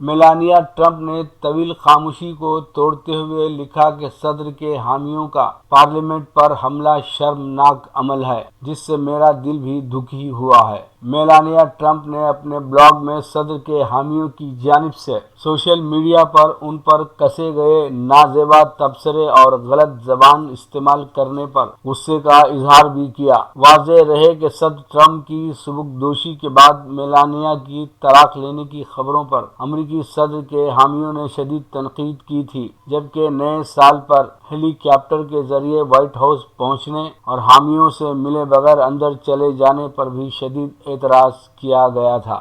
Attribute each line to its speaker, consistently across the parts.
Speaker 1: Melania Trump نے طویل خاموشی کو توڑتے ہوئے لکھا کہ صدر کے حامیوں کا پارلیمنٹ پر حملہ شرمناک عمل ہے جس سے میرا دل بھی دکھی ہوا ہے۔ میلانیا ٹرمپ نے اپنے بلاگ میں صدر کے حامیوں کی جانب سے سوشل میڈیا پر ان پر کسے گئے نازیبا تبصرے اور غلط زبان استعمال کرنے پر غصے کا اظہار بھی کیا۔ واضح رہے کہ صدر ٹرمپ کی سبکدوشی کے بعد میلانیا کی طلاق لینے کی خبروں پر امریکی صدر کے حامیوں نے شدید تنقید کی تھی، جبکہ نئے سال پر ہیلی کاپٹر کے ذریعے وائٹ ہاؤس پہنچنے اور حامیوں سے ملے بغیر اندر چلے جانے پر بھی شدید اعتراض کیا گیا تھا۔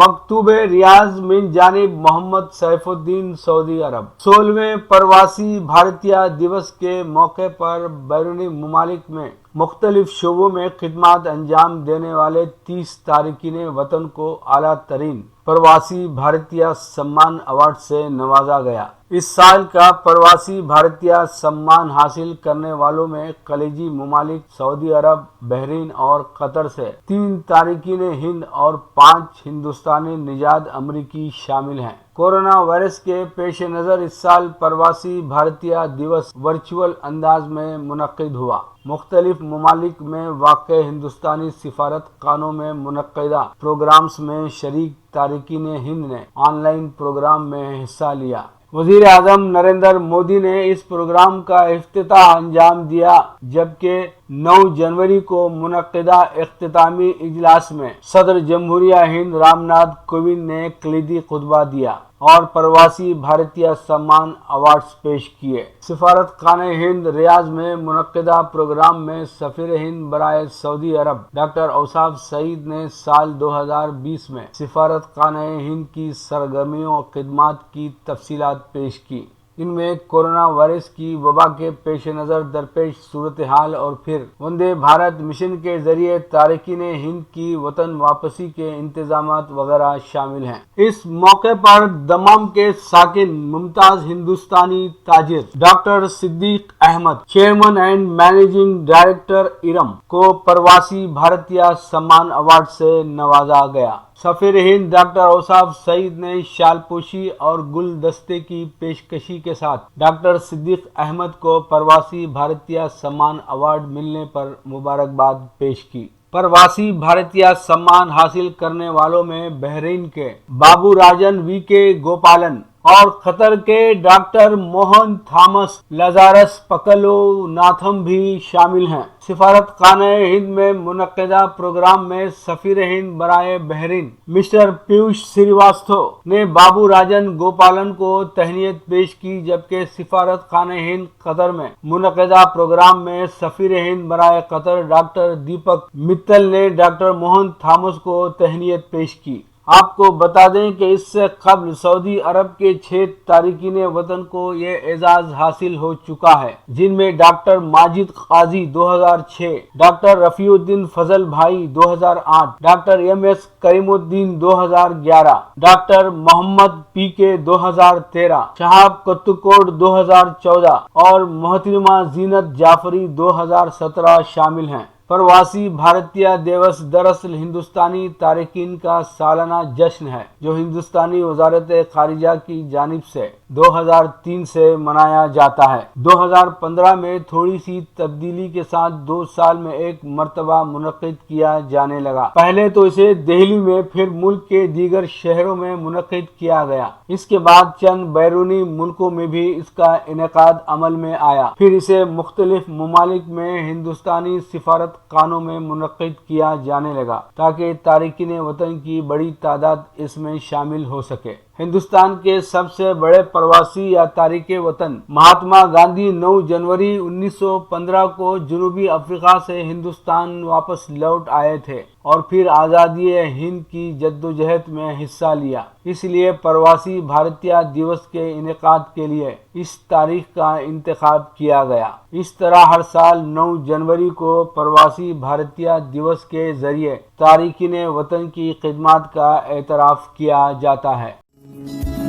Speaker 1: مکتوب ریاض من جانب محمد سیف الدین سعودی عرب۔ 16ویں پرواسی بھارتیہ دیوس کے موقع پر بیرونی ممالک میں مختلف شعبوں میں خدمات انجام دینے والے 30 تارکین وطن کو اعلیٰ ترین پرواسی بھارتیہ سمان ایوارڈ سے نوازا گیا۔ اس سال کا پرواسی بھارتیہ سمان حاصل کرنے والوں میں خلیجی ممالک سعودی عرب، بحرین اور قطر سے 3 تارکین ہند اور 5 ہندوستانی نژاد امریکی شامل ہیں۔ کورونا وائرس کے پیش نظر اس سال پرواسی بھارتیہ دیوس ورچوئل انداز میں منعقد ہوا۔ مختلف ممالک میں واقع ہندوستانی سفارت خانوں میں منعقدہ پروگرامز میں شریک تارکین ہند نے آن لائن پروگرام میں حصہ لیا۔ وزیر اعظم نریندر مودی نے اس پروگرام کا افتتاح انجام دیا، جبکہ 9 جنوری کو منعقدہ اختتامی اجلاس میں صدر جمہوریہ ہند رام ناتھ کووند نے کلیدی خطبہ دیا اور پرواسی بھارتیہ سمان ایوارڈز پیش کیے۔ سفارت خانہ ہند ریاض میں منعقدہ پروگرام میں سفیر ہند برائے سعودی عرب ڈاکٹر اوصاف سعید نے سال 2020 میں سفارت خانہ ہند کی سرگرمیوں اور خدمات کی تفصیلات پیش کی۔ ان میں کورونا وائرس کی وبا کے پیش نظر درپیش صورتحال اور پھر وندے بھارت مشن کے ذریعے تارکین ہند کی وطن واپسی کے انتظامات وغیرہ شامل ہیں۔ اس موقع پر دمام کے ساکن ممتاز ہندوستانی تاجر doctor Siddique Ahmed, chairman and managing director Eram, کو پرواسی بھارتیہ سمان ایوارڈ سے نوازا گیا۔ سفیر ہند ڈاکٹر اوصاف سعید نے شال پوشی اور گلدستے کی پیشکشی کے ساتھ ڈاکٹر صدیق احمد کو پرواسی بھارتیہ سمان ایوارڈ ملنے پر مبارکباد پیش کی۔ پرواسی بھارتیہ سمان حاصل کرنے والوں میں بحرین کے بابو راجن وی کے گوپالن اور قطر کے ڈاکٹر موہن تھامس لازارس پکلو ناتھم بھی شامل ہیں۔ سفارت خانہ ہند میں منعقدہ پروگرام میں سفیر ہند برائے بحرین مسٹر پیوش سریواستو نے بابو راجن گوپالن کو تہنیت پیش کی، جبکہ سفارت خانہ ہند قطر میں منعقدہ پروگرام میں سفیر ہند برائے قطر ڈاکٹر دیپک متل نے ڈاکٹر موہن تھامس کو تہنیت پیش کی۔ آپ کو بتا دیں کہ اس سے قبل سعودی عرب کے 6 تارکین وطن کو یہ اعزاز حاصل ہو چکا ہے، جن میں ڈاکٹر ماجد قاضی 2006، ڈاکٹر رفیع الدین فضل بھائی 2008، ڈاکٹر ایم ایس کریم الدین 2011، ڈاکٹر محمد پی کے 2013، شہاب کتکوڈ 2014 اور محترمہ زینت جعفری 2017 شامل ہیں۔ پرواسی بھارتیہ دیوس دراصل ہندوستانی تارکین کا سالانہ جشن ہے جو ہندوستانی وزارت خارجہ کی جانب سے 2003 سے منایا جاتا ہے۔ 2015 میں تھوڑی سی تبدیلی کے ساتھ 2 سال میں ایک مرتبہ منعقد کیا جانے لگا۔ پہلے تو اسے دہلی میں، پھر ملک کے دیگر شہروں میں منعقد کیا گیا۔ اس کے بعد چند بیرونی ملکوں میں بھی اس کا انعقاد عمل میں آیا، پھر اسے مختلف ممالک میں ہندوستانی سفارت خانوں میں منعقد کیا جانے لگا تاکہ تارکین وطن کی بڑی تعداد اس میں شامل ہو سکے۔ ہندوستان کے سب سے بڑے پرواسی یا تارک وطن مہاتما گاندھی 9 جنوری 1915 کو جنوبی افریقہ سے ہندوستان واپس لوٹ آئے تھے اور پھر آزادی ہند کی جدوجہد میں حصہ لیا۔ اس لیے پرواسی بھارتیہ دیوس کے انعقاد کے لیے اس تاریخ کا انتخاب کیا گیا۔ اس طرح ہر سال 9 جنوری کو پرواسی بھارتیہ دیوس کے ذریعے تارکین وطن کی خدمات کا اعتراف کیا جاتا ہے۔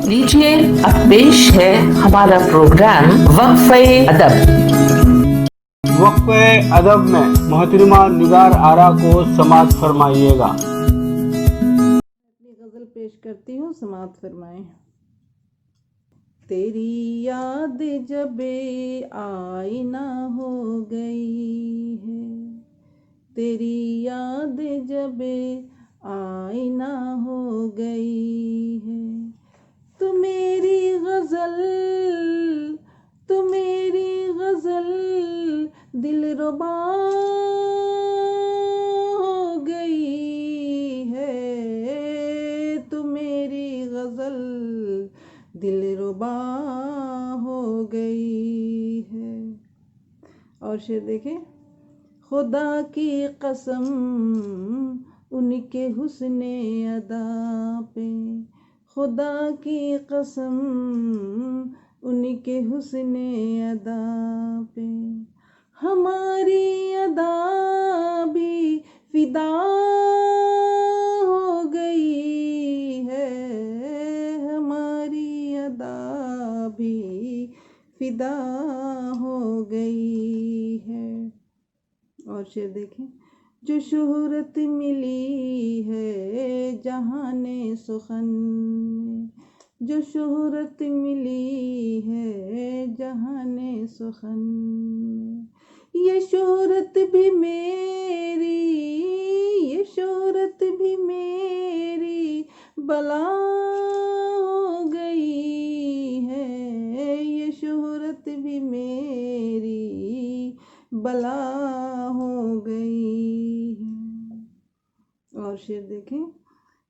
Speaker 2: لیجیے اب پیش ہے ہمارا پروگرام وقفہ ادب۔
Speaker 1: وقفے ادب میں محترمہ نگار آرا کو سماعت فرمائیے گا۔
Speaker 3: اپنی غزل پیش کرتی ہوں، سماعت فرمائیں۔ تیری یاد جب آئینہ ہو گئی ہے، تیری یاد جب آئینہ ہو گئی ہے، تو میری غزل دلربا ہو گئی ہے، تو میری غزل دلربا ہو گئی ہے۔ اور شعر دیکھیں۔ خدا کی قسم ان کے حسن ادا پہ، خدا کی قسم ان کے حسن ادا پہ، ہماری ادا بھی فدا ہو گئی ہے، ہماری ادا بھی فدا ہو گئی ہے۔ اور شعر دیکھیں۔ جو شہرت ملی ہے جہان سخن میں، جو شہرت ملی ہے جہان سخن میں، یہ شہرت بھی میری، یہ شہرت بھی میری بلا ہو گئی ہے، یہ شہرت بھی میری بلا ہو گئی ہے۔ اور شعر دیکھیں۔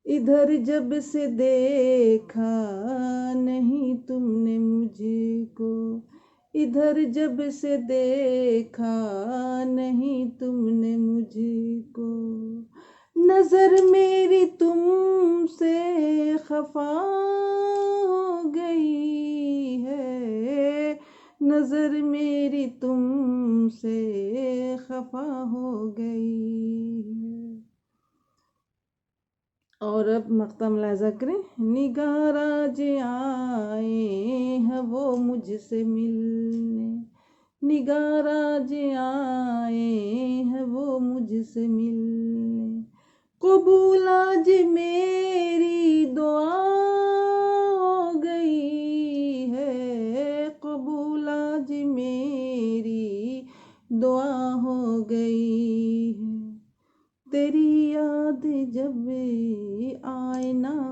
Speaker 3: ادھر جب سے دیکھا نہیں تم نے مجھ کو، ادھر جب سے دیکھا نہیں تم نے مجھ کو، نظر میری تم سے خفا ہو گئی ہے، نظر میری تم سے خفا ہو گئی ہے۔ اور اب مقطع ملاحظہ کریں۔ نگار آج آئے ہیں وہ مجھ سے ملنے، نگار آج آئے ہیں وہ مجھ سے ملنے، قبول آج میری دعا ہو گئی ہے، قبول آج میری دعا ہو گئی ہے، تیری یاد جب آئینہ